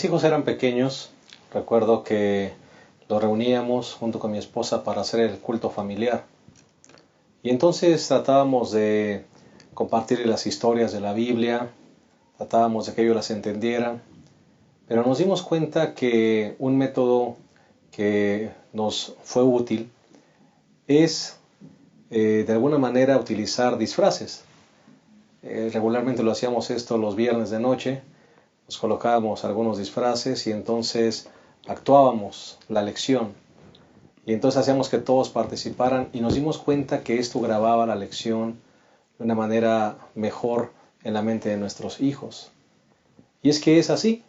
mis hijos eran pequeños, recuerdo que los reuníamos junto con mi esposa para hacer el culto familiar. Y entonces tratábamos de compartir las historias de la Biblia, tratábamos de que ellos las entendieran, pero nos dimos cuenta que un método que nos fue útil es de alguna manera utilizar disfraces. Regularmente lo hacíamos esto los viernes de noche, nos colocábamos algunos disfraces y entonces actuábamos la lección. Y entonces hacíamos que todos participaran y nos dimos cuenta que esto grababa la lección de una manera mejor en la mente de nuestros hijos. Y es que es así.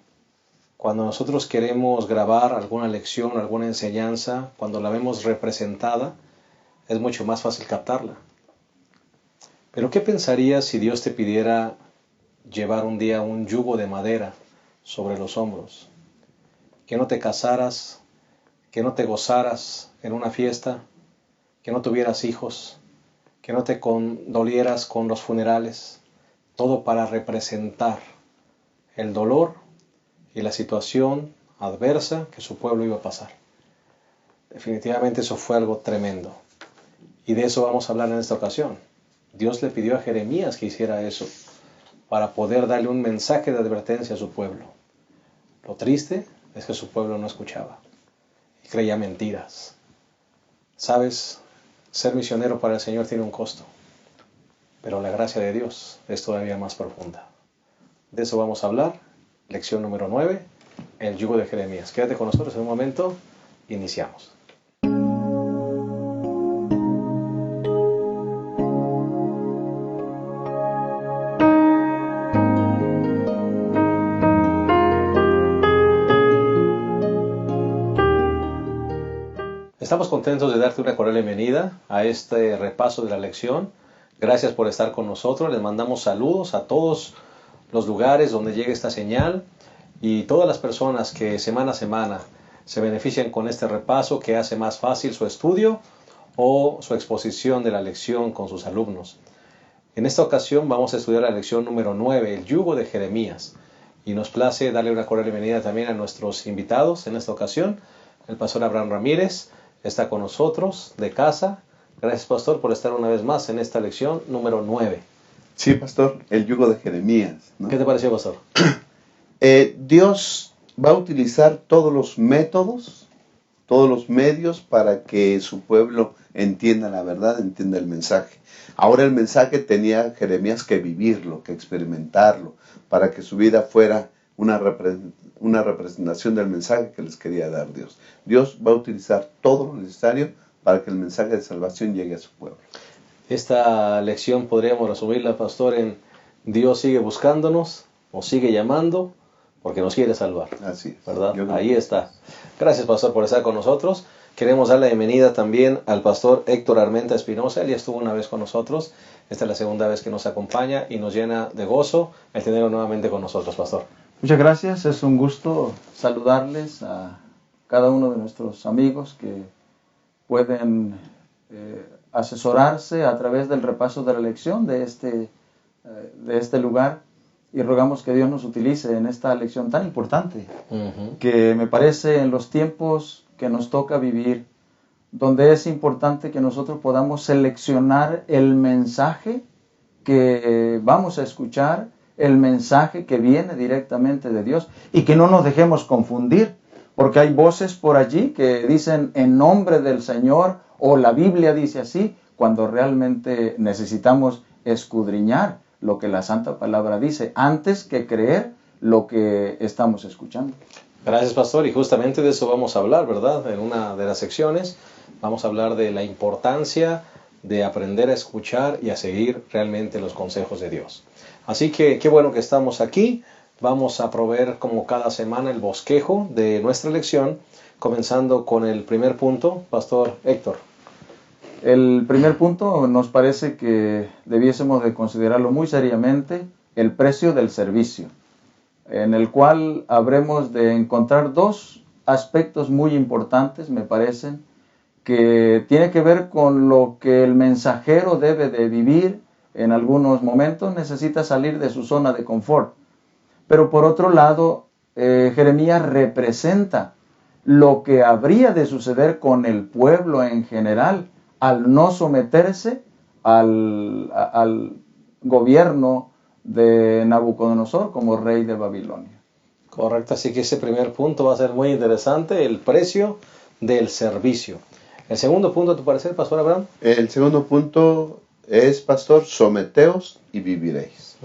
Cuando nosotros queremos grabar alguna lección, alguna enseñanza, cuando la vemos representada, es mucho más fácil captarla. Pero ¿qué pensarías si Dios te pidiera llevar un día un yugo de madera sobre los hombros? Que no te casaras, que no te gozaras en una fiesta, que no tuvieras hijos, que no te condolieras con los funerales, todo para representar el dolor y la situación adversa que su pueblo iba a pasar. Definitivamente eso fue algo tremendo. Y de eso vamos a hablar en esta ocasión. Dios le pidió a Jeremías que hiciera eso para poder darle un mensaje de advertencia a su pueblo. Lo triste es que su pueblo no escuchaba y creía mentiras. ¿Sabes? Ser misionero para el Señor tiene un costo, pero la gracia de Dios es todavía más profunda. De eso vamos a hablar. Lección número 9, el yugo de Jeremías. Quédate con nosotros en un momento. Iniciamos. Estamos contentos de darte una cordial bienvenida a este repaso de la lección. Gracias por estar con nosotros. Les mandamos saludos a todos los lugares donde llegue esta señal y todas las personas que semana a semana se benefician con este repaso que hace más fácil su estudio o su exposición de la lección con sus alumnos. En esta ocasión vamos a estudiar la lección número 9, el yugo de Jeremías. Y nos place darle una cordial bienvenida también a nuestros invitados en esta ocasión. El pastor Abraham Ramírez está con nosotros de casa. Gracias, pastor, por estar una vez más en esta lección número 9. Sí, pastor, el yugo de Jeremías, ¿no? ¿Qué te pareció, pastor? Dios va a utilizar todos los métodos, todos los medios para que su pueblo entienda la verdad, entienda el mensaje. Ahora el mensaje tenía Jeremías que vivirlo, que experimentarlo, para que su vida fuera una representación del mensaje que les quería dar Dios. Dios va a utilizar todo lo necesario para que el mensaje de salvación llegue a su pueblo. Esta lección podríamos resumirla, pastor, en Dios sigue buscándonos o sigue llamando porque nos quiere salvar. Así es, ¿verdad? Ahí está. Gracias, pastor, por estar con nosotros. Queremos dar la bienvenida también al pastor Héctor Armenta Espinosa. Él ya estuvo una vez con nosotros. Esta es la segunda vez que nos acompaña y nos llena de gozo el tenerlo nuevamente con nosotros, pastor. Muchas gracias, es un gusto saludarles a cada uno de nuestros amigos que pueden asesorarse a través del repaso de la lección de este lugar y rogamos que Dios nos utilice en esta lección tan importante que me parece en los tiempos que nos toca vivir, donde es importante que nosotros podamos seleccionar el mensaje que vamos a escuchar, el mensaje que viene directamente de Dios y que no nos dejemos confundir, porque hay voces por allí que dicen en nombre del Señor o la Biblia dice así, cuando realmente necesitamos escudriñar lo que la Santa Palabra dice antes que creer lo que estamos escuchando. Gracias, pastor, y justamente de eso vamos a hablar, ¿verdad? En una de las secciones vamos a hablar de la importancia de aprender a escuchar y a seguir realmente los consejos de Dios. Así que qué bueno que estamos aquí. Vamos a proveer como cada semana el bosquejo de nuestra lección, comenzando con el primer punto, pastor Héctor. El primer punto nos parece que debiésemos de considerarlo muy seriamente, el precio del servicio, en el cual habremos de encontrar dos aspectos muy importantes, me parecen, que tiene que ver con lo que el mensajero debe de vivir. En algunos momentos necesita salir de su zona de confort, pero por otro lado Jeremías representa lo que habría de suceder con el pueblo en general al no someterse al gobierno de Nabucodonosor como rey de Babilonia. Correcto, así que ese primer punto va a ser muy interesante, el precio del servicio. El segundo punto, ¿a tu parecer, Pastor Abraham? El segundo punto es, pastor, someteos y viviréis.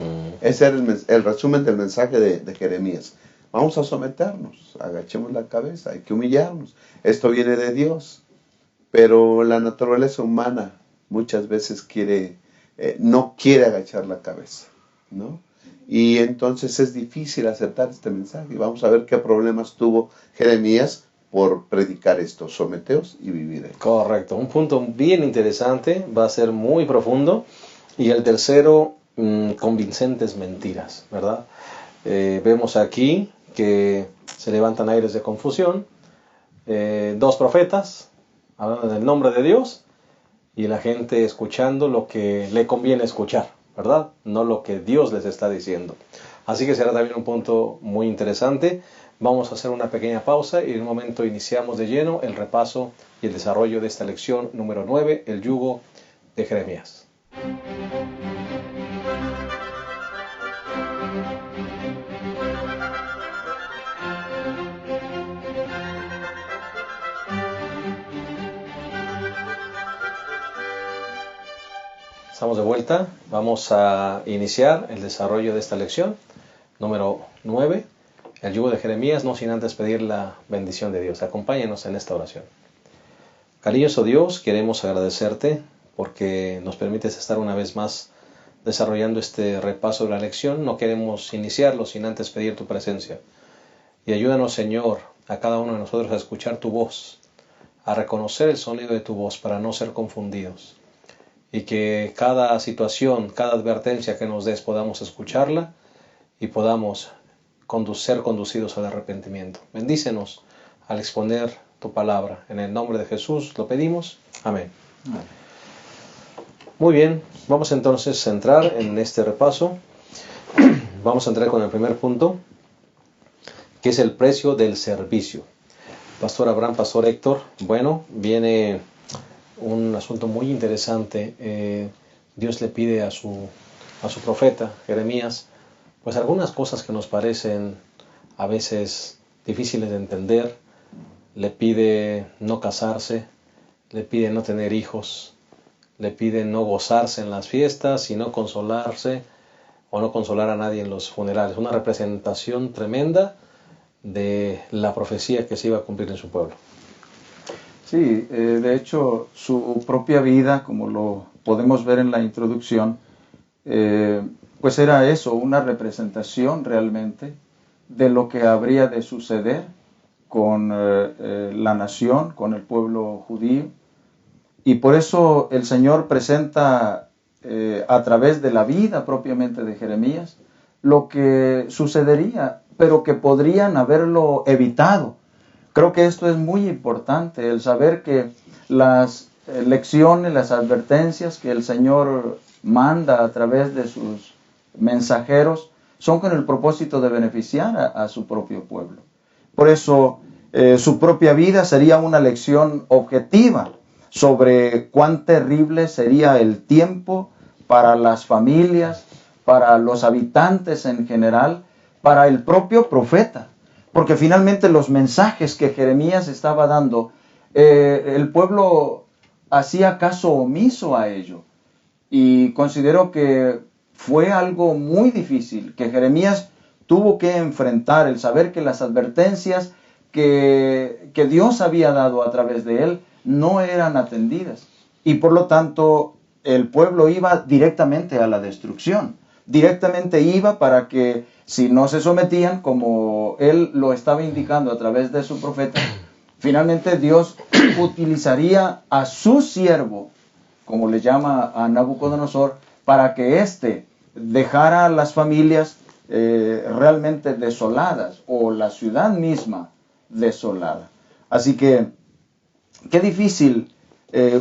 Ese era el resumen del mensaje de Jeremías. Vamos a someternos, agachemos la cabeza, hay que humillarnos. Esto viene de Dios, pero la naturaleza humana muchas veces no quiere agachar la cabeza, ¿no? Y entonces es difícil aceptar este mensaje. Vamos a ver qué problemas tuvo Jeremías por predicar esto, someteos y viviréis. Correcto, un punto bien interesante, va a ser muy profundo. Y el tercero, convincentes mentiras, ¿verdad? Vemos aquí que se levantan aires de confusión, dos profetas hablando en el nombre de Dios y la gente escuchando lo que le conviene escuchar, ¿verdad? No lo que Dios les está diciendo. Así que será también un punto muy interesante. Vamos a hacer una pequeña pausa y en un momento iniciamos de lleno el repaso y el desarrollo de esta lección número 9, el yugo de Jeremías. Estamos de vuelta, vamos a iniciar el desarrollo de esta lección número 9, el yugo de Jeremías, no sin antes pedir la bendición de Dios. Acompáñenos en esta oración. Cariñoso Dios, queremos agradecerte porque nos permites estar una vez más desarrollando este repaso de la lección. No queremos iniciarlo sin antes pedir tu presencia. Y ayúdanos, Señor, a cada uno de nosotros a escuchar tu voz, a reconocer el sonido de tu voz para no ser confundidos. Y que cada situación, cada advertencia que nos des podamos escucharla y podamos ser conducidos al arrepentimiento. Bendícenos al exponer tu palabra. En el nombre de Jesús lo pedimos. Amén. Amén. Muy bien, vamos entonces a entrar en este repaso. Vamos a entrar con el primer punto, que es el precio del servicio. Pastor Abraham, Pastor Héctor, bueno, viene un asunto muy interesante. Dios le pide a su profeta, Jeremías, pues algunas cosas que nos parecen a veces difíciles de entender. Le pide no casarse, le pide no tener hijos, le pide no gozarse en las fiestas y no consolarse o no consolar a nadie en los funerales. Una representación tremenda de la profecía que se iba a cumplir en su pueblo. Sí, de hecho, su propia vida, como lo podemos ver en la introducción, pues era eso, una representación realmente de lo que habría de suceder con la nación, con el pueblo judío. Y por eso el Señor presenta a través de la vida propiamente de Jeremías lo que sucedería, pero que podrían haberlo evitado. Creo que esto es muy importante, el saber que las lecciones, las advertencias que el Señor manda a través de sus mensajeros son con el propósito de beneficiar a su propio pueblo. Por eso su propia vida sería una lección objetiva sobre cuán terrible sería el tiempo para las familias, para los habitantes en general, para el propio profeta. Porque finalmente los mensajes que Jeremías estaba dando, el pueblo hacía caso omiso a ello. Y considero que fue algo muy difícil, que Jeremías tuvo que enfrentar, el saber que las advertencias que Dios había dado a través de él no eran atendidas. Y por lo tanto, el pueblo iba directamente a la destrucción. Directamente iba para que, si no se sometían, como él lo estaba indicando a través de su profeta, finalmente Dios utilizaría a su siervo, como le llama a Nabucodonosor, para que éste dejara a las familias realmente desoladas, o la ciudad misma desolada. Así que, qué difícil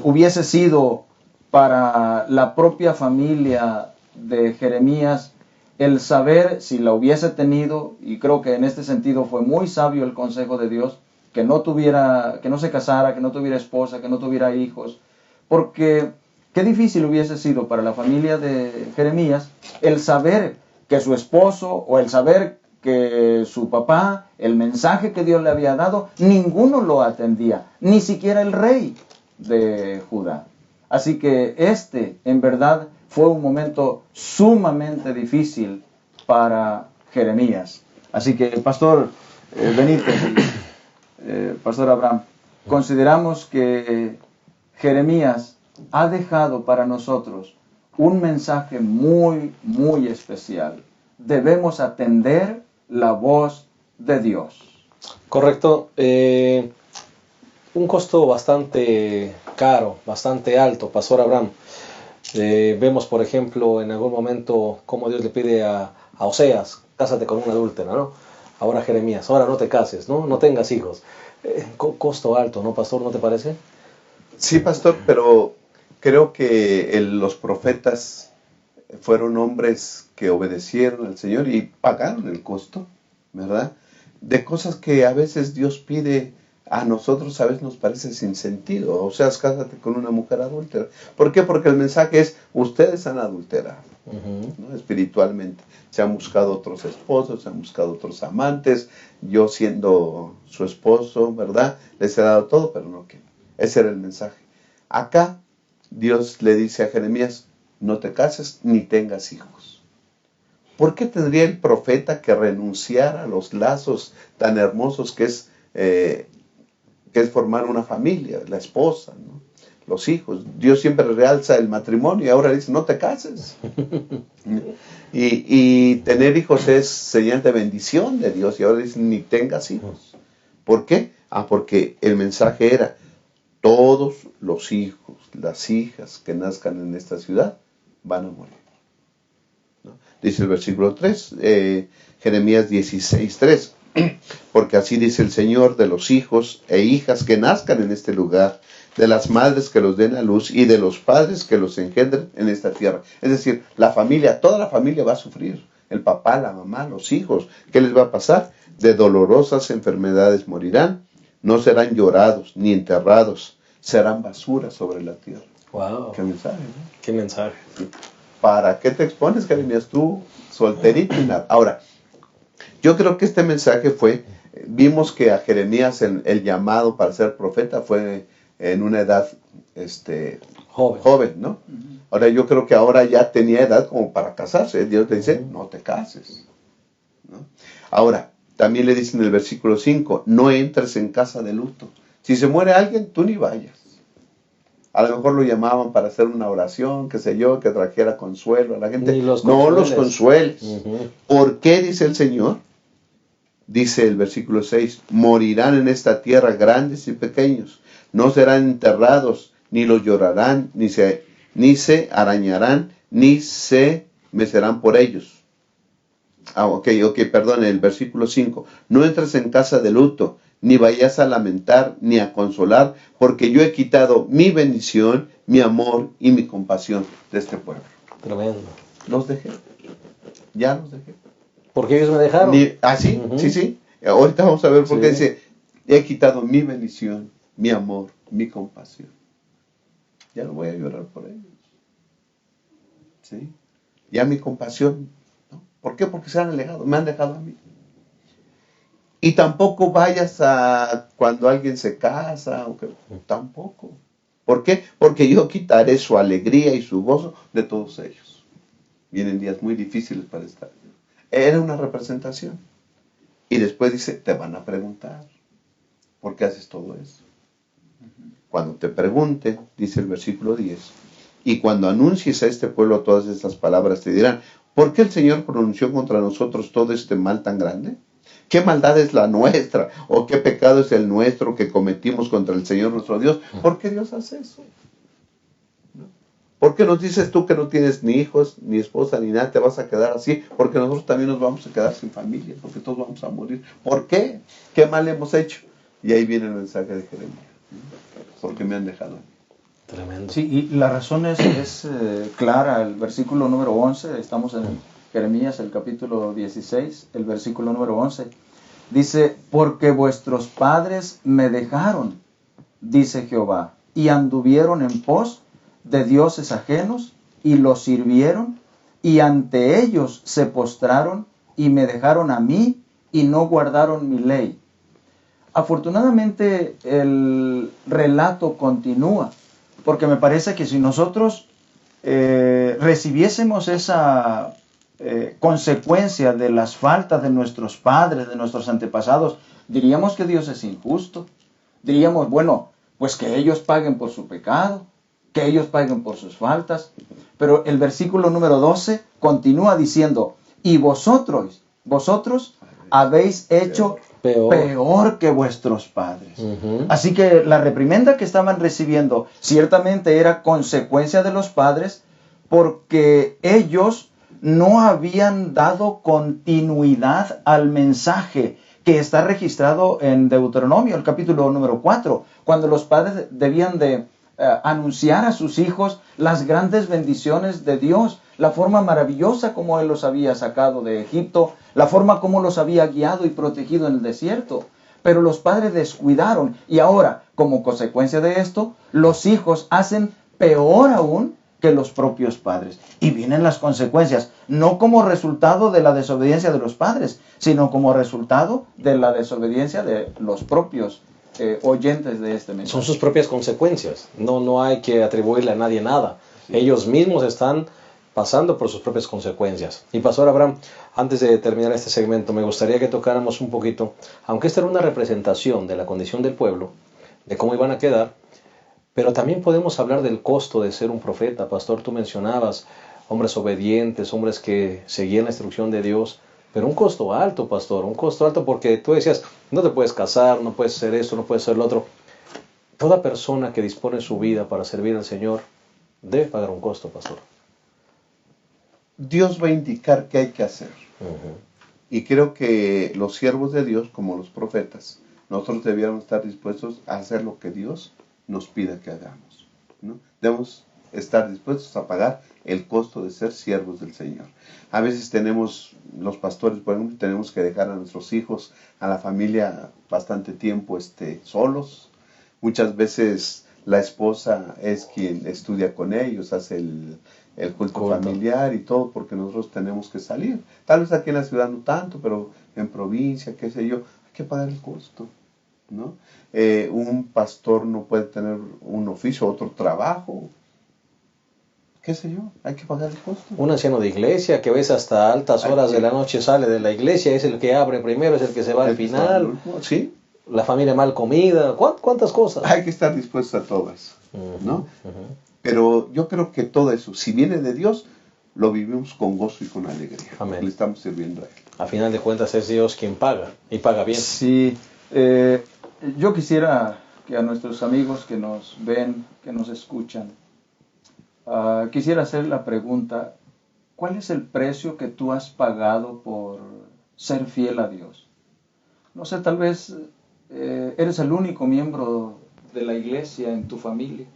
hubiese sido para la propia familia de Jeremías el saber si la hubiese tenido, y creo que en este sentido fue muy sabio el consejo de Dios, que no se casara, que no tuviera esposa, que no tuviera hijos, porque qué difícil hubiese sido para la familia de Jeremías el saber que su esposo o el saber que su papá, el mensaje que Dios le había dado, ninguno lo atendía, ni siquiera el rey de Judá. Así que en verdad, fue un momento sumamente difícil para Jeremías. Así que, Pastor Benítez, Pastor Abraham, consideramos que Jeremías ha dejado para nosotros un mensaje muy, muy especial. Debemos atender la voz de Dios. Correcto. Un costo bastante caro, bastante alto, Pastor Abraham. Vemos, por ejemplo, en algún momento cómo Dios le pide a Oseas, cásate con una adúltera, ¿no? Ahora Jeremías, ahora no te cases, ¿no? No tengas hijos. Costo alto, ¿no, Pastor? ¿No te parece? Sí, pastor, pero creo que los profetas fueron hombres que obedecieron al Señor y pagaron el costo, ¿verdad? De cosas que a veces Dios pide a nosotros, a veces nos parece sin sentido. O sea, cásate con una mujer adúltera. ¿Por qué? Porque el mensaje es, ustedes han adulterado, ¿no? Espiritualmente. Se han buscado otros esposos, se han buscado otros amantes. Yo siendo su esposo, ¿verdad? Les he dado todo, pero no quiero. Ese era el mensaje. Acá Dios le dice a Jeremías, no te cases ni tengas hijos. ¿Por qué tendría el profeta que renunciar a los lazos tan hermosos que es formar una familia, la esposa, ¿no? Los hijos? Dios siempre realza el matrimonio y ahora dice, no te cases. Y tener hijos es señal de bendición de Dios y ahora dice, ni tengas hijos. ¿Por qué? Porque el mensaje era, todos los hijos, las hijas que nazcan en esta ciudad van a morir, ¿no? Dice el versículo 3, Jeremías 16:3, porque así dice el Señor, de los hijos e hijas que nazcan en este lugar, de las madres que los den a luz y de los padres que los engendren en esta tierra. Es decir, la familia, toda la familia va a sufrir. El papá, la mamá, los hijos. ¿Qué les va a pasar? De dolorosas enfermedades morirán. No serán llorados ni enterrados. Serán basura sobre la tierra. Wow. ¿Qué mensaje, no? Qué mensaje. Sí. ¿Para qué te expones, Jeremías? Tú, solterito y nada. Ahora, yo creo que este mensaje vimos que a Jeremías el llamado para ser profeta fue en una edad joven, ¿no? Ahora yo creo que ahora ya tenía edad como para casarse. Dios le dice, no te cases, ¿no? Ahora, también le dice en el versículo 5, no entres en casa de luto. Si se muere alguien, tú ni vayas. A lo mejor lo llamaban para hacer una oración, qué sé yo, que trajera consuelo a la gente. No los consueles. ¿Por qué? Dice el Señor. Dice el versículo 6, morirán en esta tierra grandes y pequeños. No serán enterrados, ni los llorarán, ni se arañarán, ni se mecerán por ellos. Perdón, el versículo 5. No entres en casa de luto, ni vayas a lamentar, ni a consolar, porque yo he quitado mi bendición, mi amor y mi compasión de este pueblo. Tremendo. Los dejé. Ya los dejé. Porque ellos me dejaron. Sí, sí. Ahorita vamos a ver por qué dice, he quitado mi bendición, mi amor, mi compasión. Ya no voy a llorar por ellos. ¿Sí? Ya mi compasión, ¿no? ¿Por qué? Porque se han alejado, me han dejado a mí. Y tampoco vayas a cuando alguien se casa, tampoco. ¿Por qué? Porque yo quitaré su alegría y su gozo de todos ellos. Vienen días muy difíciles para estar. Era una representación. Y después dice, te van a preguntar, ¿por qué haces todo eso? Cuando te pregunten, dice el versículo 10, y cuando anuncies a este pueblo todas estas palabras, te dirán, ¿por qué el Señor pronunció contra nosotros todo este mal tan grande? ¿Qué maldad es la nuestra? ¿O qué pecado es el nuestro que cometimos contra el Señor nuestro Dios? ¿Por qué Dios hace eso? ¿Por qué nos dices tú que no tienes ni hijos, ni esposa, ni nada, te vas a quedar así? Porque nosotros también nos vamos a quedar sin familia, porque todos vamos a morir. ¿Por qué? ¿Qué mal hemos hecho? Y ahí viene el mensaje de Jeremías. Porque me han dejado. Tremendo. Sí, y la razón es clara. El versículo número 11, estamos en Jeremías, el capítulo 16, el versículo número 11. Dice, porque vuestros padres me dejaron, dice Jehová, y anduvieron en pos de dioses ajenos, y los sirvieron, y ante ellos se postraron, y me dejaron a mí, y no guardaron mi ley. Afortunadamente el relato continúa, porque me parece que si nosotros recibiésemos esa consecuencia de las faltas de nuestros padres, de nuestros antepasados, diríamos que Dios es injusto. Diríamos, bueno, pues que ellos paguen por su pecado, que ellos paguen por sus faltas. Pero el versículo número 12 continúa diciendo, y vosotros habéis hecho peor que vuestros padres. Así que la reprimenda que estaban recibiendo ciertamente era consecuencia de los padres, porque ellos no habían dado continuidad al mensaje que está registrado en Deuteronomio, el capítulo número 4, cuando los padres debían de anunciar a sus hijos las grandes bendiciones de Dios, la forma maravillosa como Él los había sacado de Egipto, la forma como los había guiado y protegido en el desierto. Pero los padres descuidaron y ahora, como consecuencia de esto, los hijos hacen peor aún que los propios padres. Y vienen las consecuencias, no como resultado de la desobediencia de los padres, sino como resultado de la desobediencia de los propios oyentes de este mensaje. Son sus propias consecuencias. No hay que atribuirle a nadie nada. Ellos mismos están pasando por sus propias consecuencias. Y Pastor Abraham, antes de terminar este segmento, me gustaría que tocáramos un poquito, aunque esta era una representación de la condición del pueblo, de cómo iban a quedar, pero también podemos hablar del costo de ser un profeta. Pastor, tú mencionabas hombres obedientes, hombres que seguían la instrucción de Dios, pero un costo alto, pastor, un costo alto, porque tú decías, no te puedes casar, no puedes hacer esto, no puedes hacer lo otro. Toda persona que dispone su vida para servir al Señor debe pagar un costo, pastor. Dios va a indicar qué hay que hacer. Y creo que los siervos de Dios, como los profetas, nosotros debiéramos estar dispuestos a hacer lo que Dios nos pida que hagamos, ¿no? Debemos estar dispuestos a pagar el costo de ser siervos del Señor. A veces los pastores, por ejemplo, tenemos que dejar a nuestros hijos, a la familia, bastante tiempo solos. Muchas veces la esposa es quien estudia con ellos, hace el culto familiar y todo, porque nosotros tenemos que salir. Tal vez aquí en la ciudad no tanto, pero en provincia, qué sé yo, hay que pagar el costo, ¿no? Un pastor no puede tener un oficio, otro trabajo, qué sé yo, hay que pagar el costo. Un anciano de iglesia que ves hasta altas horas de la noche sale de la iglesia, es el que abre primero, es el que se va al final. Sí. La familia mal comida, ¿cuántas cosas? Hay que estar dispuestos a todas, ¿no? Pero yo creo que todo eso, si viene de Dios, lo vivimos con gozo y con alegría. Amén. Le estamos sirviendo a Él. A final de cuentas es Dios quien paga, y paga bien. Sí, yo quisiera que a nuestros amigos que nos ven, que nos escuchan, quisiera hacer la pregunta, ¿cuál es el precio que tú has pagado por ser fiel a Dios? No sé, tal vez eres el único miembro de la iglesia en tu familia.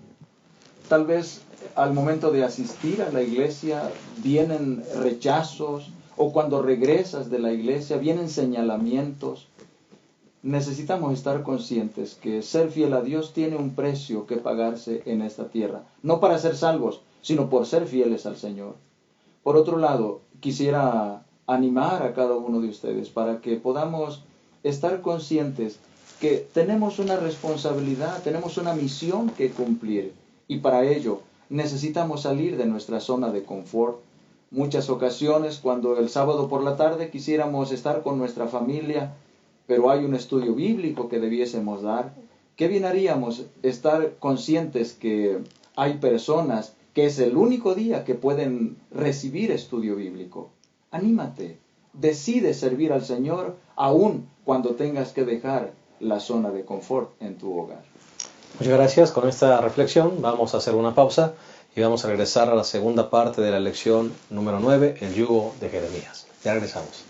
Tal vez al momento de asistir a la iglesia vienen rechazos, o cuando regresas de la iglesia vienen señalamientos. Necesitamos estar conscientes que ser fiel a Dios tiene un precio que pagarse en esta tierra. No para ser salvos, sino por ser fieles al Señor. Por otro lado, quisiera animar a cada uno de ustedes para que podamos estar conscientes que tenemos una responsabilidad, tenemos una misión que cumplir. Y para ello necesitamos salir de nuestra zona de confort. Muchas ocasiones, cuando el sábado por la tarde quisiéramos estar con nuestra familia, pero hay un estudio bíblico que debiésemos dar, ¿qué bien haríamos estar conscientes que hay personas que es el único día que pueden recibir estudio bíblico? Anímate, decide servir al Señor aún cuando tengas que dejar la zona de confort en tu hogar. Muchas gracias. Con esta reflexión vamos a hacer una pausa y vamos a regresar a la segunda parte de la lección número 9, el yugo de Jeremías. Ya regresamos.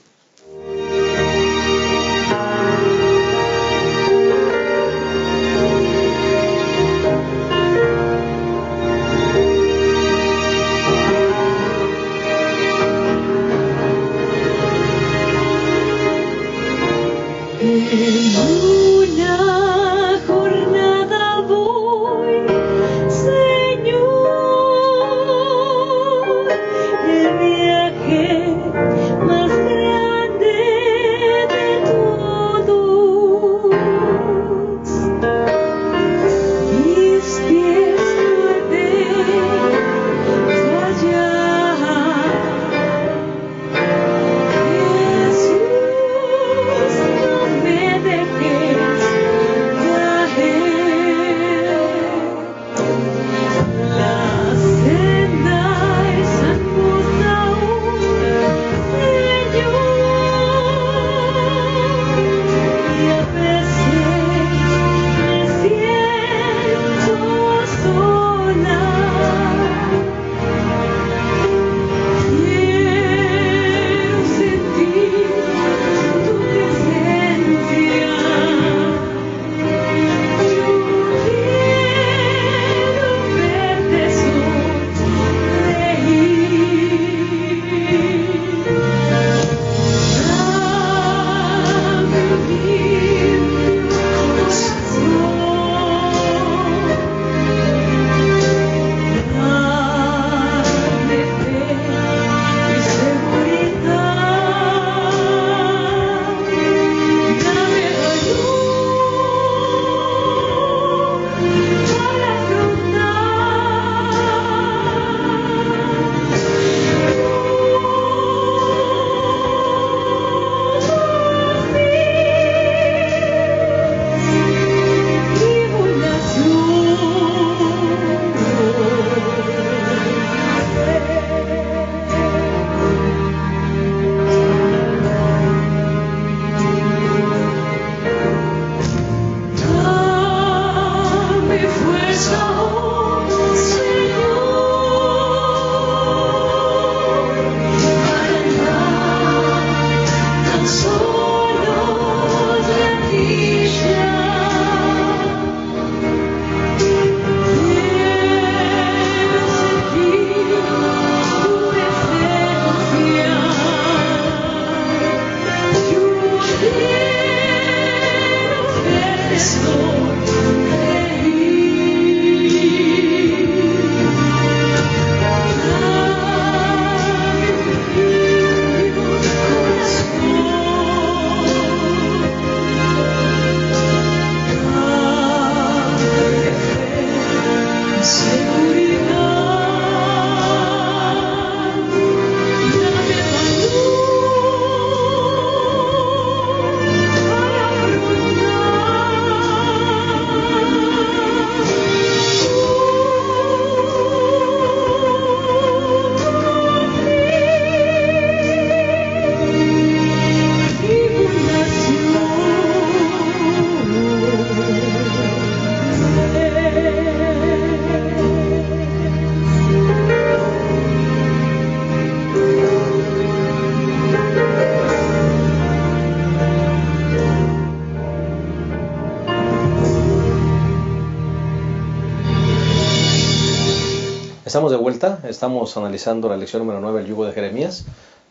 Estamos de vuelta, estamos analizando la lección número 9, el yugo de Jeremías.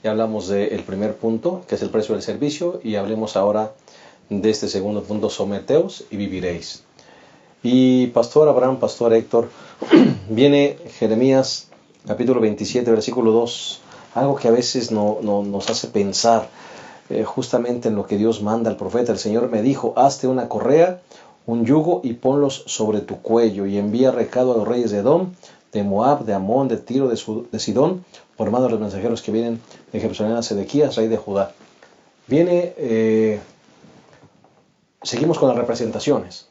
Ya hablamos del primer punto, que es el precio del servicio, y hablemos ahora de este segundo punto, someteos y viviréis. Y Pastor Abraham, Pastor Héctor, viene Jeremías capítulo 27, versículo 2, algo que a veces nos hace pensar justamente en lo que Dios manda al profeta. El Señor me dijo, hazte una correa, un yugo y ponlos sobre tu cuello, y envía recado a los reyes de Edom, de Moab, de Amón, de Tiro, de Sidón, por mano de los mensajeros que vienen de Jerusalén a Sedequías, rey de Judá. Seguimos con las representaciones.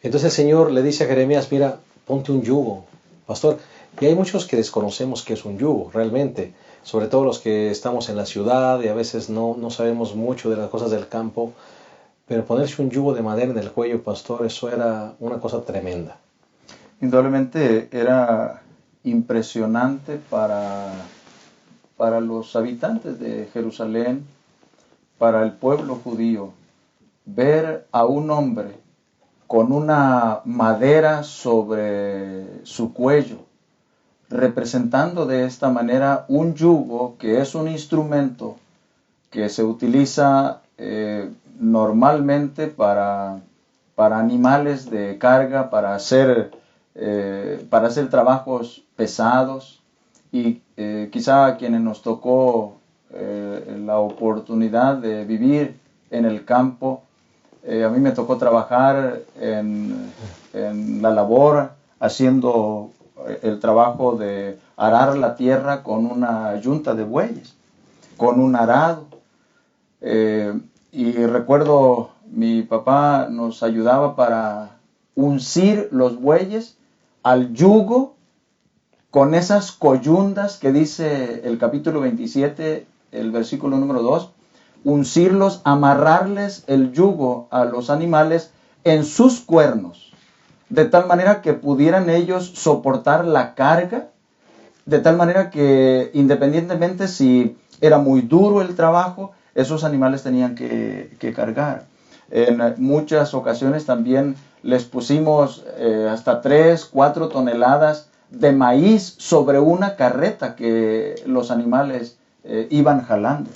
Entonces el Señor le dice a Jeremías, mira, ponte un yugo, pastor. Y hay muchos que desconocemos qué es un yugo, realmente. Sobre todo los que estamos en la ciudad y a veces no sabemos mucho de las cosas del campo. Pero ponerse un yugo de madera en el cuello, pastor, eso era una cosa tremenda. Indudablemente era impresionante para los habitantes de Jerusalén, para el pueblo judío, ver a un hombre con una madera sobre su cuello, representando de esta manera un yugo, que es un instrumento que se utiliza normalmente para animales de carga, para hacer trabajos pesados, y quizá a quienes nos tocó la oportunidad de vivir en el campo, a mí me tocó trabajar en la labor haciendo el trabajo de arar la tierra con una yunta de bueyes, con un arado. Y recuerdo mi papá nos ayudaba para uncir los bueyes al yugo con esas coyundas que dice el capítulo 27, el versículo número 2, uncirlos, amarrarles el yugo a los animales en sus cuernos, de tal manera que pudieran ellos soportar la carga, de tal manera que independientemente si era muy duro el trabajo, esos animales tenían que cargar. En muchas ocasiones también les pusimos hasta 3, 4 toneladas de maíz sobre una carreta que los animales iban jalando.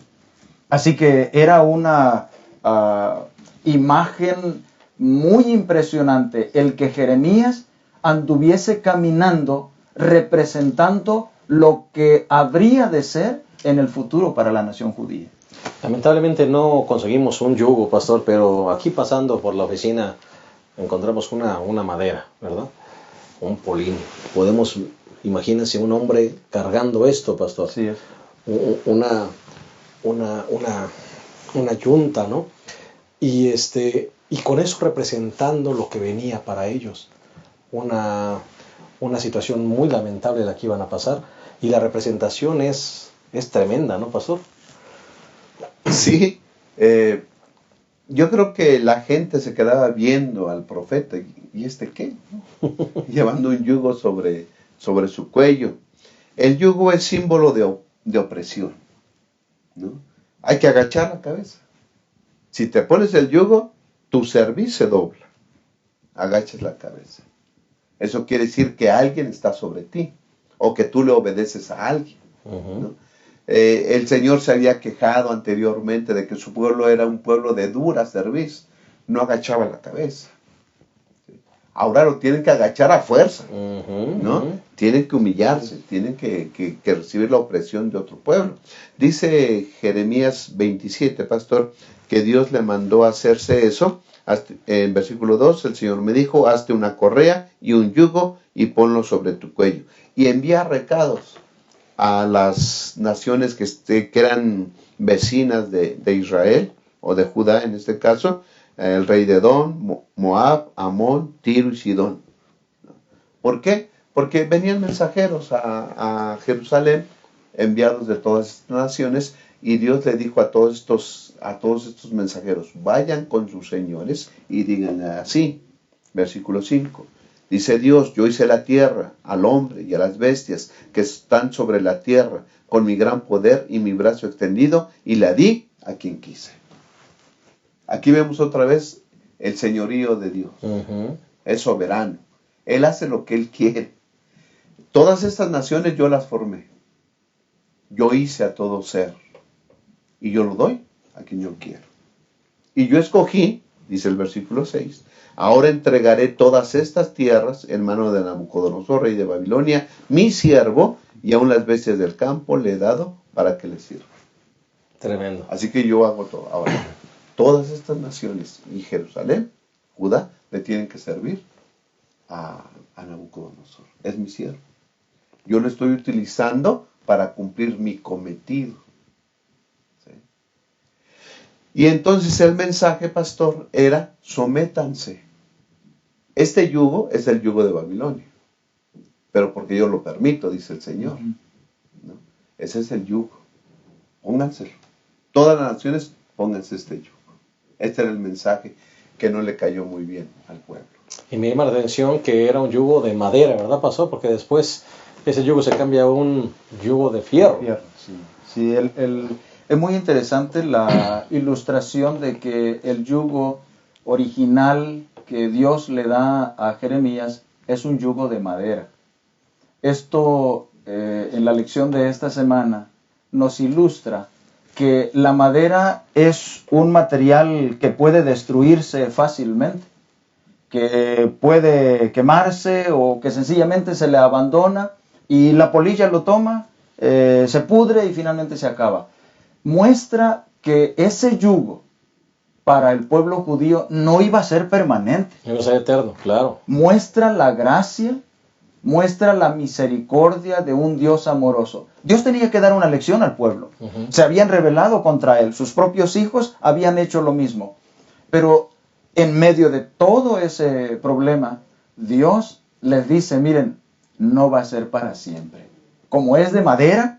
Así que era una imagen muy impresionante el que Jeremías anduviese caminando representando lo que habría de ser en el futuro para la nación judía. Lamentablemente no conseguimos un yugo, pastor, pero aquí pasando por la oficina encontramos una madera, ¿verdad? Un polín. Imagínense un hombre cargando esto, pastor. Sí es. Una yunta, ¿no? Y con eso representando lo que venía para ellos. Una situación muy lamentable la que iban a pasar. Y la representación es tremenda, ¿no, pastor? Sí, yo creo que la gente se quedaba viendo al profeta, ¿y este qué? Llevando un yugo sobre su cuello. El yugo es símbolo de opresión, ¿no? Hay que agachar la cabeza. Si te pones el yugo, tu cerviz se dobla. Agachas la cabeza. Eso quiere decir que alguien está sobre ti, o que tú le obedeces a alguien, ¿no? El Señor se había quejado anteriormente de que su pueblo era un pueblo de dura cerviz, no agachaba la cabeza. Ahora lo tienen que agachar a fuerza, ¿no? Tienen que humillarse, tienen que recibir la opresión de otro pueblo. Dice Jeremías 27, pastor, que Dios le mandó a hacerse eso. En versículo 2, el Señor me dijo, hazte una correa y un yugo y ponlo sobre tu cuello. Y envía recados a las naciones que eran vecinas de Israel, o de Judá en este caso, el rey de Edom, Moab, Amón, Tiro y Sidón. ¿Por qué? Porque venían mensajeros a Jerusalén, enviados de todas estas naciones, y Dios le dijo a todos estos mensajeros, vayan con sus señores y díganle así. Versículo 5. Dice Dios, yo hice la tierra, al hombre y a las bestias que están sobre la tierra, con mi gran poder y mi brazo extendido, y la di a quien quise. Aquí vemos otra vez el señorío de Dios. Es soberano. Él hace lo que Él quiere. todas estas naciones yo las formé. Yo hice a todo ser. Y yo lo doy a quien yo quiero. Y yo escogí, dice el versículo 6, ahora entregaré todas estas tierras en mano de Nabucodonosor, rey de Babilonia, mi siervo, y aún las bestias del campo le he dado para que le sirva. Tremendo. Así que yo hago todo. Ahora, todas estas naciones y Jerusalén, Judá, le tienen que servir a Nabucodonosor. Es mi siervo. Yo lo estoy utilizando para cumplir mi cometido. ¿Sí? Y entonces el mensaje, pastor, era: sométanse. Este yugo es el yugo de Babilonia, pero porque yo lo permito, dice el Señor. ¿No? Ese es el yugo. Pónganselo. Todas las naciones, pónganse este yugo. Este era el mensaje que no le cayó muy bien al pueblo. Y me llama la atención que era un yugo de madera, ¿verdad, pastor? Porque después ese yugo se cambia a un yugo de fierro. Sí, sí, es muy interesante la ilustración de que el yugo original que Dios le da a Jeremías es un yugo de madera. Esto, en la lección de esta semana, nos ilustra que la madera es un material que puede destruirse fácilmente, que puede quemarse o que sencillamente se le abandona y la polilla lo toma, se pudre y finalmente se acaba. Muestra que ese yugo para el pueblo judío no iba a ser permanente. Iba a ser eterno, claro. Muestra la gracia, muestra la misericordia de un Dios amoroso. Dios tenía que dar una lección al pueblo. Se habían rebelado contra él. Sus propios hijos habían hecho lo mismo. Pero en medio de todo ese problema, Dios les dice: miren, no va a ser para siempre. Como es de madera,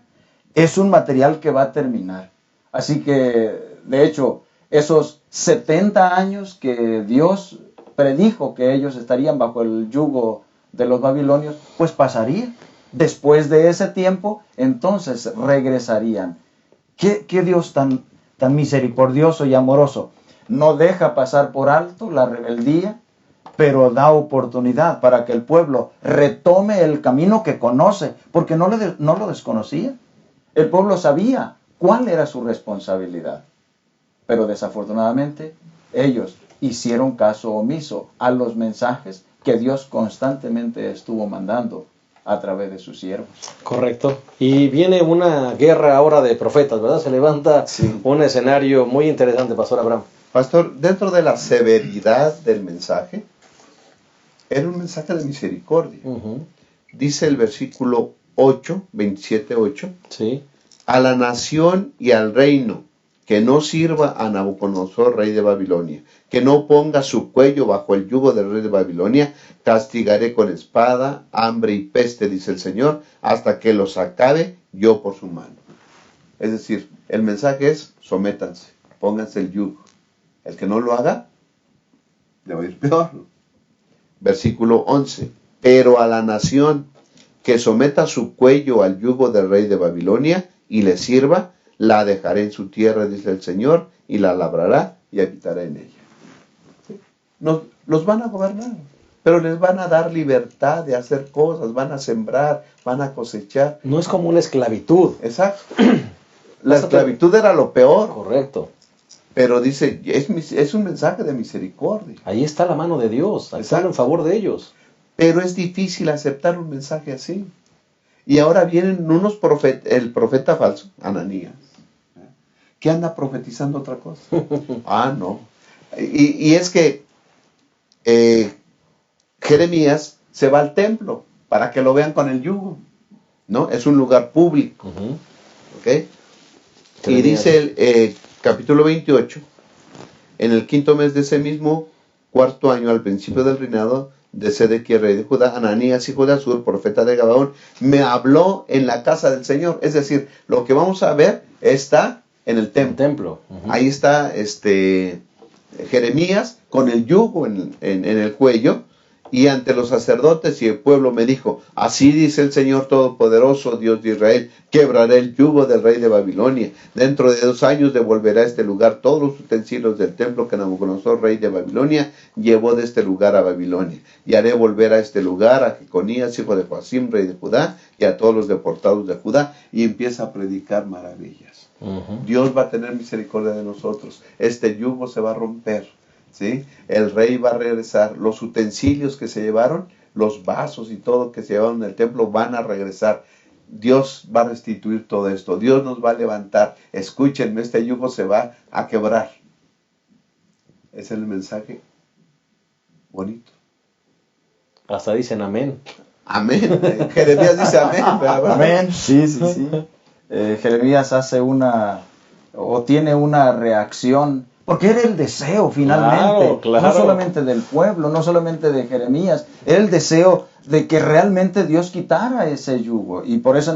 es un material que va a terminar. Así que, de hecho, esos 70 años que Dios predijo que ellos estarían bajo el yugo de los babilonios, pues pasaría. Después de ese tiempo, entonces regresarían. ¿Qué Dios tan misericordioso y amoroso? No deja pasar por alto la rebeldía, pero da oportunidad para que el pueblo retome el camino que conoce, porque no lo desconocía. El pueblo sabía cuál era su responsabilidad, pero desafortunadamente ellos hicieron caso omiso a los mensajes que Dios constantemente estuvo mandando a través de sus siervos. Correcto. Y viene una guerra ahora de profetas, ¿verdad? Se levanta un escenario muy interesante, Pastor Abraham. Pastor, dentro de la severidad del mensaje, era un mensaje de misericordia. Dice el versículo 8, 27:8, sí. A la nación y al reino que no sirva a Nabucodonosor, rey de Babilonia, que no ponga su cuello bajo el yugo del rey de Babilonia, castigaré con espada, hambre y peste, dice el Señor, hasta que los acabe yo por su mano. Es decir, el mensaje es: sométanse, pónganse el yugo. El que no lo haga, le va a ir peor. Versículo 11, pero a la nación que someta su cuello al yugo del rey de Babilonia y le sirva, la dejaré en su tierra, dice el Señor, y la labrará y habitará en ella. Los van a gobernar, pero les van a dar libertad de hacer cosas, van a sembrar, van a cosechar. No es como una esclavitud. Exacto. La esclavitud era lo peor. Correcto. Pero dice, es un mensaje de misericordia. Ahí está la mano de Dios, está en favor de ellos. Pero es difícil aceptar un mensaje así. Y ahora vienen el profeta falso, Ananías, que anda profetizando otra cosa. No. Y es que Jeremías se va al templo para que lo vean con el yugo, ¿no? Es un lugar público. ¿Ok? Y dice el capítulo 28, en el 5º mes de ese mismo 4º año, al principio del reinado de Sedequías, rey de Judá, Ananías, hijo de Azur, profeta de Gabaón, me habló en la casa del Señor. Es decir, lo que vamos a ver está en el templo. Ahí está Jeremías con el yugo en el cuello, y ante los sacerdotes y el pueblo me dijo, así dice el Señor Todopoderoso, Dios de Israel, quebraré el yugo del rey de Babilonia. Dentro de 2 años devolverá a este lugar todos los utensilios del templo que Nabucodonosor, rey de Babilonia, llevó de este lugar a Babilonia. Y haré volver a este lugar a Jeconías, hijo de Joacim, rey de Judá, y a todos los deportados de Judá. Y empieza a predicar maravillas. Dios va a tener misericordia de nosotros. Este yugo se va a romper. ¿Sí? El rey va a regresar, los utensilios que se llevaron, los vasos y todo que se llevaron del templo van a regresar. Dios va a restituir todo esto, Dios nos va a levantar. Escúchenme, este yugo se va a quebrar. Ese es el mensaje bonito. Hasta dicen amén. Amén. Jeremías dice amén. Amén. Sí. Jeremías hace tiene una reacción. Porque era el deseo finalmente, claro. No solamente del pueblo, no solamente de Jeremías, era el deseo de que realmente Dios quitara ese yugo. Y por eso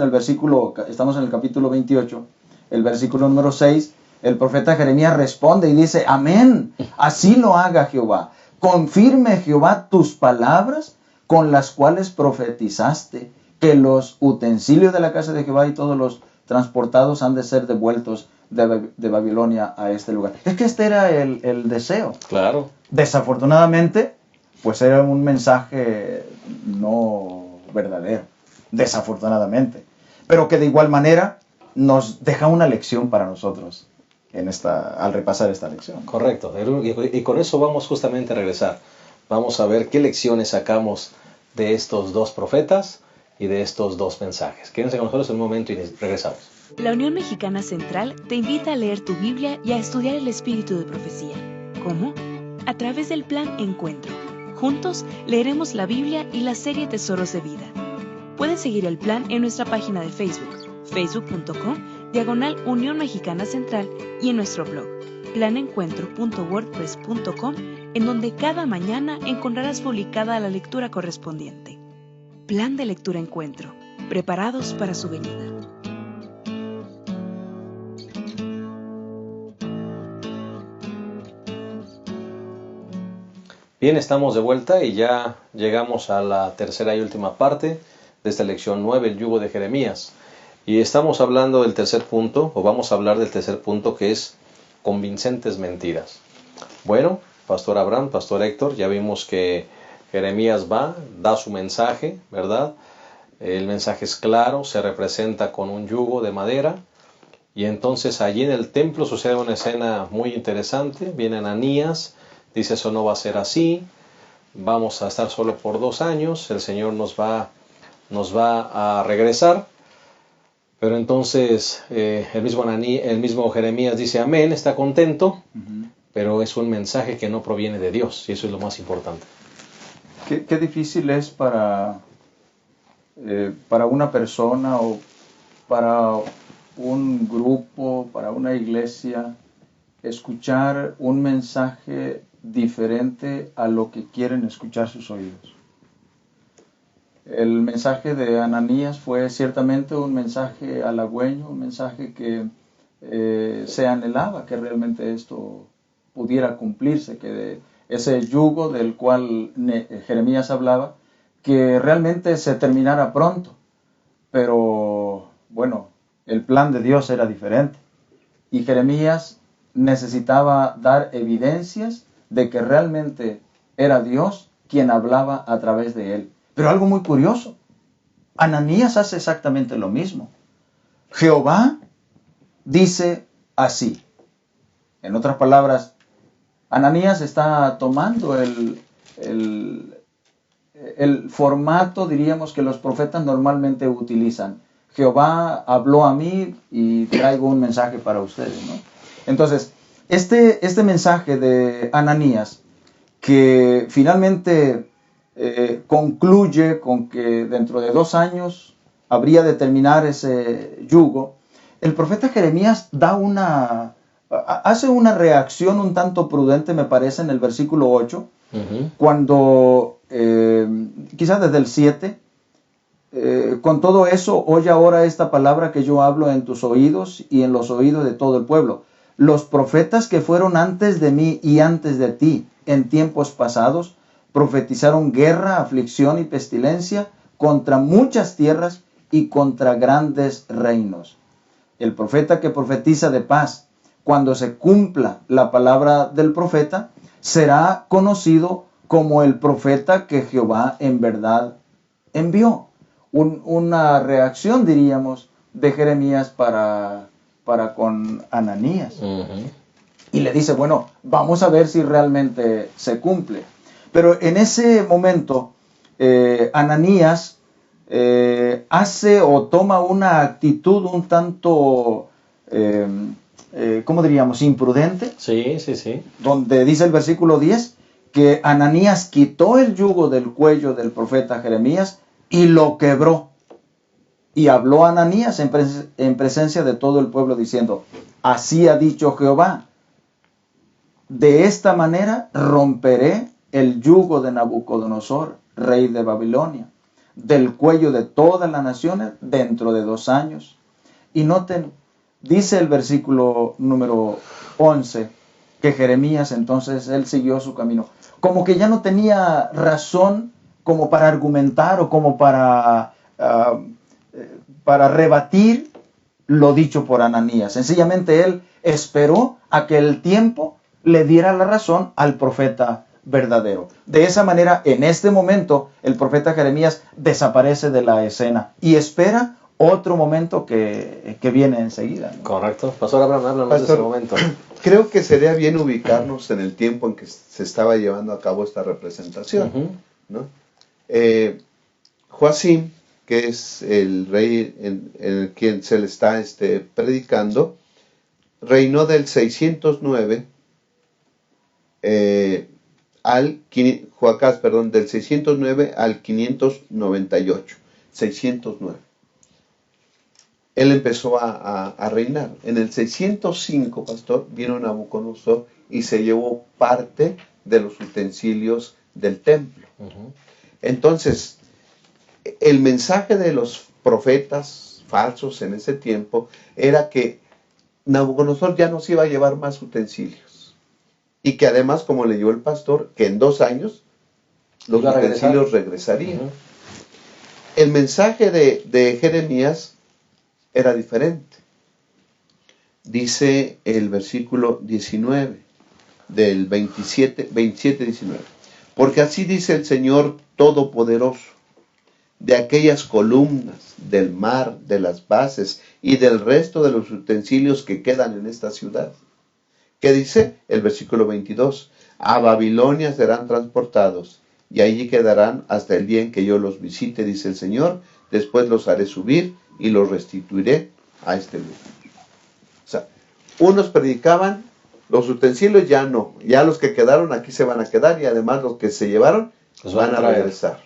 estamos en el capítulo 28, el versículo número 6, el profeta Jeremías responde y dice, amén, así lo haga Jehová. Confirme Jehová tus palabras con las cuales profetizaste, que los utensilios de la casa de Jehová y todos los transportados han de ser devueltos de Babilonia a este lugar. Es que este era el deseo. Claro. Desafortunadamente, pues era un mensaje no verdadero. Desafortunadamente. Pero que de igual manera nos deja una lección para nosotros al repasar esta lección. Correcto. Y con eso vamos justamente a regresar. Vamos a ver qué lecciones sacamos de estos 2 profetas y de estos 2 mensajes. Quédense con nosotros un momento y regresamos. La Unión Mexicana Central te invita a leer tu Biblia y a estudiar el espíritu de profecía. ¿Cómo? A través del Plan Encuentro. Juntos leeremos la Biblia y la serie Tesoros de Vida. Puedes seguir el plan en nuestra página de Facebook, facebook.com/Unión Mexicana Central, y en nuestro blog, planencuentro.wordpress.com, en donde cada mañana encontrarás publicada la lectura correspondiente. Plan de Lectura Encuentro. Preparados para su venida. Bien, estamos de vuelta y ya llegamos a la tercera y última parte de esta lección 9, el yugo de Jeremías. Y estamos hablando del tercer punto, o vamos a hablar del tercer punto, que es convincentes mentiras. Bueno, Pastor Abraham, Pastor Héctor, ya vimos que Jeremías da su mensaje, ¿verdad? El mensaje es claro, se representa con un yugo de madera. Y entonces allí en el templo sucede una escena muy interesante. Viene Ananías, dice, eso no va a ser así, vamos a estar solo por 2 años, el Señor nos va a regresar. Pero entonces el mismo Jeremías dice amén, está contento, pero es un mensaje que no proviene de Dios, y eso es lo más importante. Qué difícil es para una persona o para un grupo, para una iglesia, escuchar un mensaje diferente a lo que quieren escuchar sus oídos. El mensaje de Ananías fue ciertamente un mensaje halagüeño, un mensaje que se anhelaba que realmente esto pudiera cumplirse, que ese yugo del cual Jeremías hablaba, que realmente se terminara pronto. Pero bueno, el plan de Dios era diferente. Y Jeremías necesitaba dar evidencias de que realmente era Dios quien hablaba a través de él. Pero algo muy curioso, Ananías hace exactamente lo mismo. Jehová dice así. En otras palabras, Ananías está tomando el formato, diríamos, que los profetas normalmente utilizan. Jehová habló a mí y traigo un mensaje para ustedes, ¿no? Entonces, este mensaje de Ananías, que finalmente concluye con que dentro de 2 años habría de terminar ese yugo, el profeta Jeremías hace una reacción un tanto prudente, me parece, en el versículo 8, cuando, quizás desde el 7, con todo eso, oye ahora esta palabra que yo hablo en tus oídos y en los oídos de todo el pueblo. Los profetas que fueron antes de mí y antes de ti en tiempos pasados profetizaron guerra, aflicción y pestilencia contra muchas tierras y contra grandes reinos. El profeta que profetiza de paz, cuando se cumpla la palabra del profeta, será conocido como el profeta que Jehová en verdad envió. Una reacción, diríamos, de Jeremías para con Ananías. Y le dice, bueno, vamos a ver si realmente se cumple. Pero en ese momento, Ananías hace o toma una actitud un tanto, ¿cómo diríamos?, imprudente. Sí, sí, sí. Donde dice el versículo 10 que Ananías quitó el yugo del cuello del profeta Jeremías y lo quebró. Y habló Ananías en presencia de todo el pueblo diciendo, así ha dicho Jehová, de esta manera romperé el yugo de Nabucodonosor, rey de Babilonia, del cuello de todas las naciones dentro de 2 años. Y noten, dice el versículo número 11, que Jeremías entonces él siguió su camino. Como que ya no tenía razón como para argumentar o como para rebatir lo dicho por Ananías. Sencillamente él esperó a que el tiempo le diera la razón al profeta verdadero. De esa manera, en este momento, el profeta Jeremías desaparece de la escena y espera otro momento que viene enseguida, ¿no? Correcto. Pastor Abraham, háblanos de ese momento. Creo que sería bien ubicarnos en el tiempo en que se estaba llevando a cabo esta representación, ¿no? Joacim, que es el rey en quien se le está predicando, reinó del 609 del 609 al 598. 609. Él empezó a reinar. En el 605, pastor, vino Nabucodonosor y se llevó parte de los utensilios del templo. Entonces, el mensaje de los profetas falsos en ese tiempo era que Nabucodonosor ya no se iba a llevar más utensilios. Y que además, como leyó el pastor, que en 2 años los utensilios regresarían. El mensaje de Jeremías era diferente. Dice el versículo 19 del 27-19. Porque así dice el Señor Todopoderoso, de aquellas columnas, del mar, de las bases y del resto de los utensilios que quedan en esta ciudad. ¿Qué dice? El versículo 22. A Babilonia serán transportados y allí quedarán hasta el día en que yo los visite, dice el Señor. Después los haré subir y los restituiré a este lugar. O sea, unos predicaban, los utensilios ya no, ya los que quedaron aquí se van a quedar y además los que se llevaron van a regresar.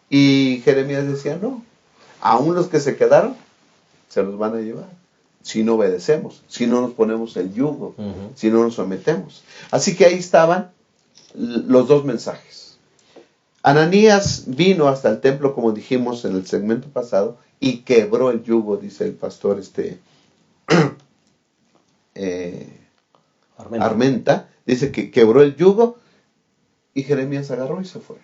Y Jeremías decía, no, aún los que se quedaron se los van a llevar, si no obedecemos, si no nos ponemos el yugo, si no nos sometemos. Así que ahí estaban los dos mensajes. Ananías vino hasta el templo, como dijimos en el segmento pasado, y quebró el yugo, dice el pastor Armenta, dice que quebró el yugo y Jeremías agarró y se fue.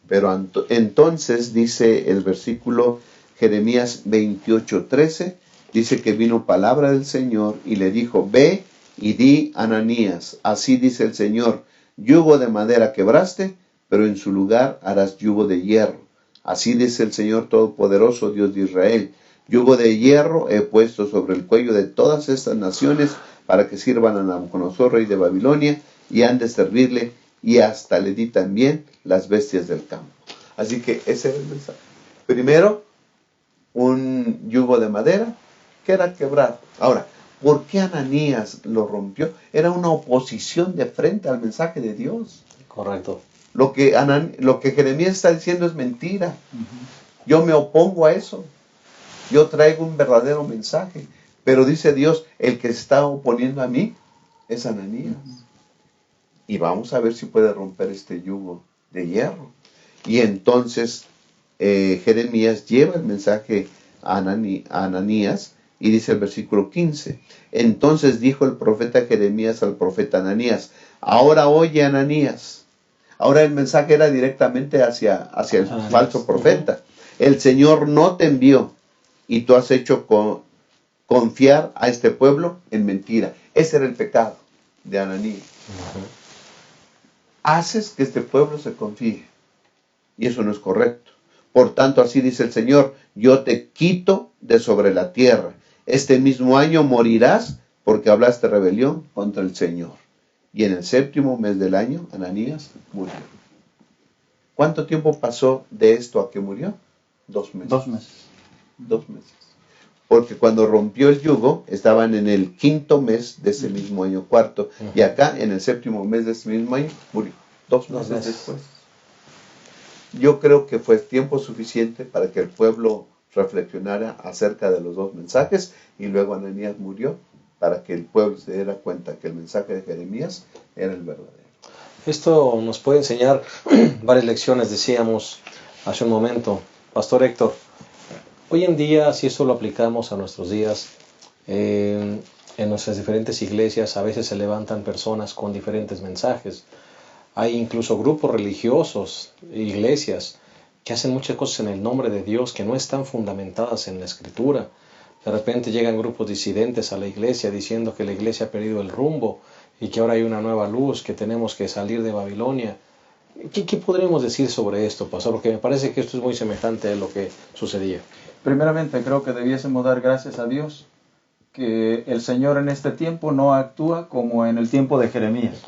Pero entonces dice el versículo Jeremías 28:13, dice que vino palabra del Señor y le dijo, ve y di a Ananías, así dice el Señor, yugo de madera quebraste, pero en su lugar harás yugo de hierro. Así dice el Señor Todopoderoso, Dios de Israel, yugo de hierro he puesto sobre el cuello de todas estas naciones para que sirvan a Nabucodonosor, rey de Babilonia, y han de servirle, y hasta le di también las bestias del campo. Así que ese era el mensaje. Primero, un yugo de madera que era quebrado. Ahora, ¿por qué Ananías lo rompió? Era una oposición de frente al mensaje de Dios. Correcto. Lo que Jeremías está diciendo es mentira. Yo me opongo a eso. Yo traigo un verdadero mensaje. Pero dice Dios, el que se está oponiendo a mí es Ananías. Y vamos a ver si puede romper este yugo de hierro. Y entonces Jeremías lleva el mensaje a Ananías y dice el versículo 15. Entonces dijo el profeta Jeremías al profeta Ananías, ahora oye Ananías, Ahora el mensaje era directamente hacia el falso profeta. El Señor no te envió y tú has hecho confiar a este pueblo en mentira. Ese era el pecado de Ananías. Haces que este pueblo se confíe y eso no es correcto. Por tanto, así dice el Señor, yo te quito de sobre la tierra. Este mismo año morirás porque hablaste rebelión contra el Señor. Y en el 7º mes del año, Ananías murió. ¿Cuánto tiempo pasó de esto a que murió? 2 meses. 2 meses. 2 meses. Porque cuando rompió el yugo, estaban en el 5º mes de ese mismo año, 4º. Y acá, en el 7º mes de ese mismo año, murió. 2 meses después. Yo creo que fue tiempo suficiente para que el pueblo reflexionara acerca de los 2 mensajes. Y luego Ananías murió para que el pueblo se diera cuenta que el mensaje de Jeremías era el verdadero. Esto nos puede enseñar varias lecciones, decíamos hace un momento. Pastor Héctor, hoy en día, si esto lo aplicamos a nuestros días, en nuestras diferentes iglesias a veces se levantan personas con diferentes mensajes. Hay incluso grupos religiosos, iglesias, que hacen muchas cosas en el nombre de Dios que no están fundamentadas en la Escritura. De repente llegan grupos disidentes a la iglesia diciendo que la iglesia ha perdido el rumbo y que ahora hay una nueva luz, que tenemos que salir de Babilonia. ¿Qué podremos decir sobre esto, pastor? Porque me parece que esto es muy semejante a lo que sucedía. Primeramente, creo que debiésemos dar gracias a Dios que el Señor en este tiempo no actúa como en el tiempo de Jeremías.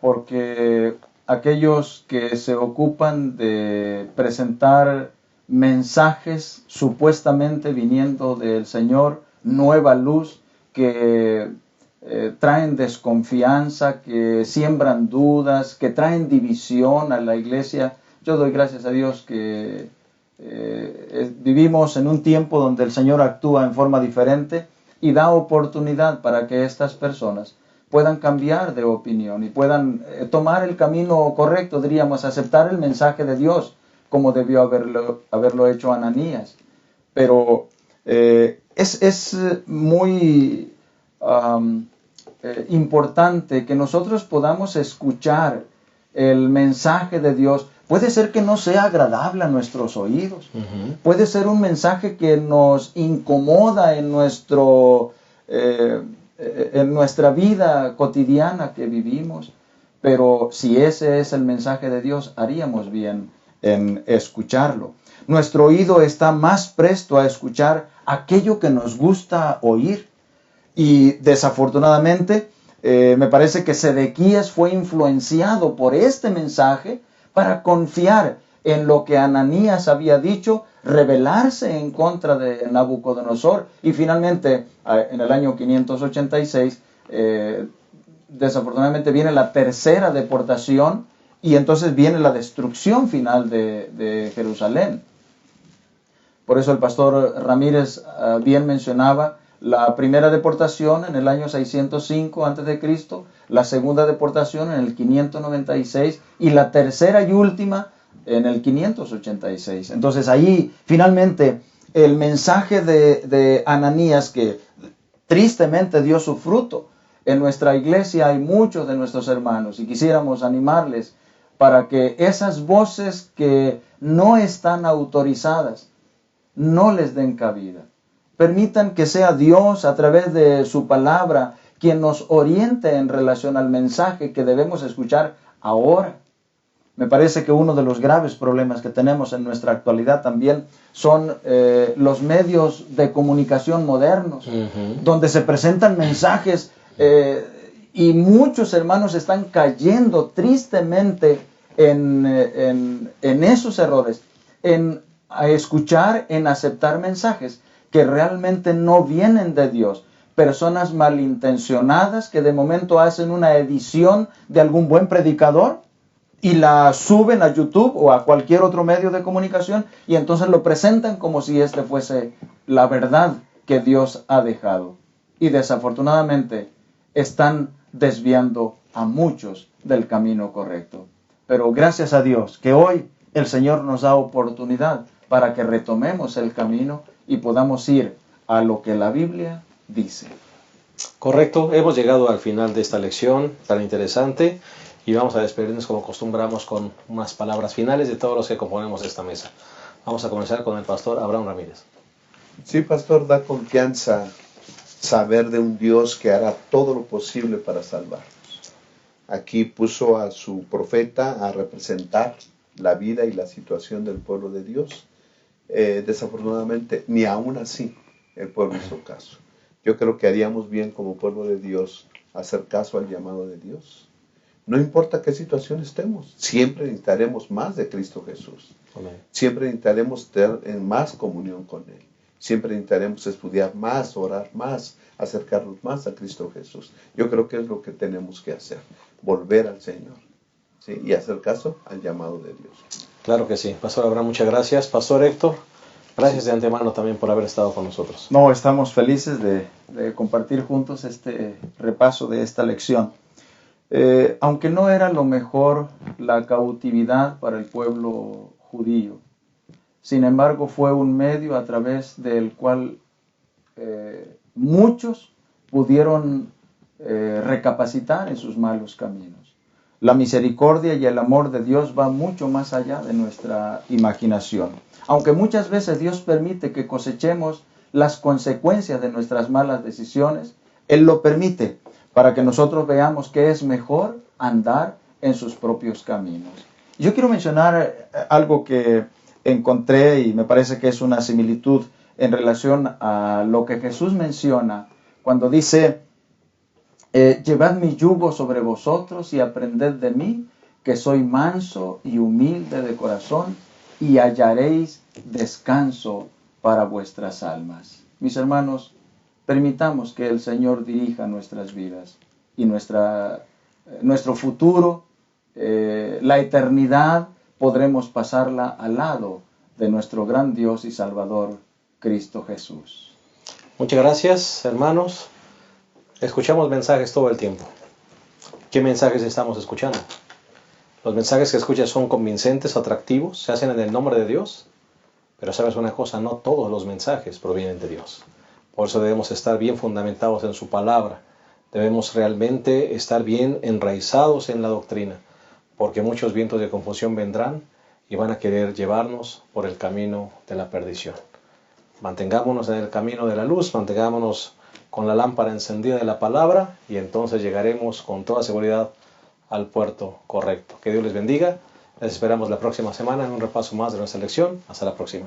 Porque aquellos que se ocupan de presentar mensajes supuestamente viniendo del Señor, nueva luz, que traen desconfianza, que siembran dudas, que traen división a la iglesia. Yo doy gracias a Dios que vivimos en un tiempo donde el Señor actúa en forma diferente y da oportunidad para que estas personas puedan cambiar de opinión y puedan tomar el camino correcto, diríamos, aceptar el mensaje de Dios, como debió haberlo hecho Ananías. Pero es muy importante que nosotros podamos escuchar el mensaje de Dios. Puede ser que no sea agradable a nuestros oídos. Puede ser un mensaje que nos incomoda en nuestra vida cotidiana que vivimos. Pero si ese es el mensaje de Dios, haríamos bien en escucharlo. Nuestro oído está más presto a escuchar aquello que nos gusta oír. Y desafortunadamente, me parece que Sedequías fue influenciado por este mensaje para confiar en lo que Ananías había dicho, rebelarse en contra de Nabucodonosor. Y finalmente, en el año 586, desafortunadamente viene la 3ª deportación y entonces viene la destrucción final de Jerusalén. Por eso el pastor Ramírez bien mencionaba la primera deportación en el año 605 a.C., la segunda deportación en el 596 y la tercera y última en el 586. Entonces ahí finalmente el mensaje de Ananías, que tristemente dio su fruto. En nuestra iglesia hay muchos de nuestros hermanos y quisiéramos animarles para que esas voces que no están autorizadas no les den cabida. Permitan que sea Dios a través de su palabra quien nos oriente en relación al mensaje que debemos escuchar ahora. Me parece que uno de los graves problemas que tenemos en nuestra actualidad también son los medios de comunicación modernos, donde se presentan mensajes y muchos hermanos están cayendo tristemente en esos errores, en escuchar, en aceptar mensajes que realmente no vienen de Dios. Personas malintencionadas que de momento hacen una edición de algún buen predicador y la suben a YouTube o a cualquier otro medio de comunicación y entonces lo presentan como si este fuese la verdad que Dios ha dejado. Y desafortunadamente están desviando a muchos del camino correcto. Pero gracias a Dios que hoy el Señor nos da oportunidad para que retomemos el camino y podamos ir a lo que la Biblia dice. Correcto, hemos llegado al final de esta lección tan interesante y vamos a despedirnos como acostumbramos con unas palabras finales de todos los que componemos esta mesa. Vamos a comenzar con el pastor Abraham Ramírez. Sí, pastor, da confianza saber de un Dios que hará todo lo posible para salvarnos. Aquí puso a su profeta a representar la vida y la situación del pueblo de Dios. Desafortunadamente, ni aún así el pueblo hizo caso. Yo creo que haríamos bien como pueblo de Dios hacer caso al llamado de Dios. No importa qué situación estemos, siempre necesitaremos más de Cristo Jesús. Amén. Siempre necesitaremos estar en más comunión con Él. Siempre necesitaremos estudiar más, orar más, acercarnos más a Cristo Jesús. Yo creo que es lo que tenemos que hacer, volver al Señor, ¿sí? Y hacer caso al llamado de Dios. Claro que sí. Pastor Abraham, muchas gracias. Pastor Héctor, gracias de antemano también por haber estado con nosotros. No, estamos felices de compartir juntos este repaso de esta lección. Aunque no era lo mejor la cautividad para el pueblo judío, sin embargo fue un medio a través del cual muchos pudieron recapacitar en sus malos caminos. La misericordia y el amor de Dios va mucho más allá de nuestra imaginación. Aunque muchas veces Dios permite que cosechemos las consecuencias de nuestras malas decisiones, Él lo permite para que nosotros veamos que es mejor andar en sus propios caminos. Yo quiero mencionar algo que encontré y me parece que es una similitud en relación a lo que Jesús menciona cuando dice: llevad mi yugo sobre vosotros y aprended de mí, que soy manso y humilde de corazón, y hallaréis descanso para vuestras almas. Mis hermanos, permitamos que el Señor dirija nuestras vidas y nuestro futuro, la eternidad, podremos pasarla al lado de nuestro gran Dios y Salvador, Cristo Jesús. Muchas gracias, hermanos. Escuchamos mensajes todo el tiempo. ¿Qué mensajes estamos escuchando? Los mensajes que escuchas son convincentes, atractivos, se hacen en el nombre de Dios. Pero sabes una cosa, no todos los mensajes provienen de Dios. Por eso debemos estar bien fundamentados en su palabra. Debemos realmente estar bien enraizados en la doctrina, porque muchos vientos de confusión vendrán y van a querer llevarnos por el camino de la perdición. Mantengámonos en el camino de la luz, mantengámonos con la lámpara encendida de la palabra, y entonces llegaremos con toda seguridad al puerto correcto. Que Dios les bendiga. Les esperamos la próxima semana en un repaso más de nuestra lección. Hasta la próxima.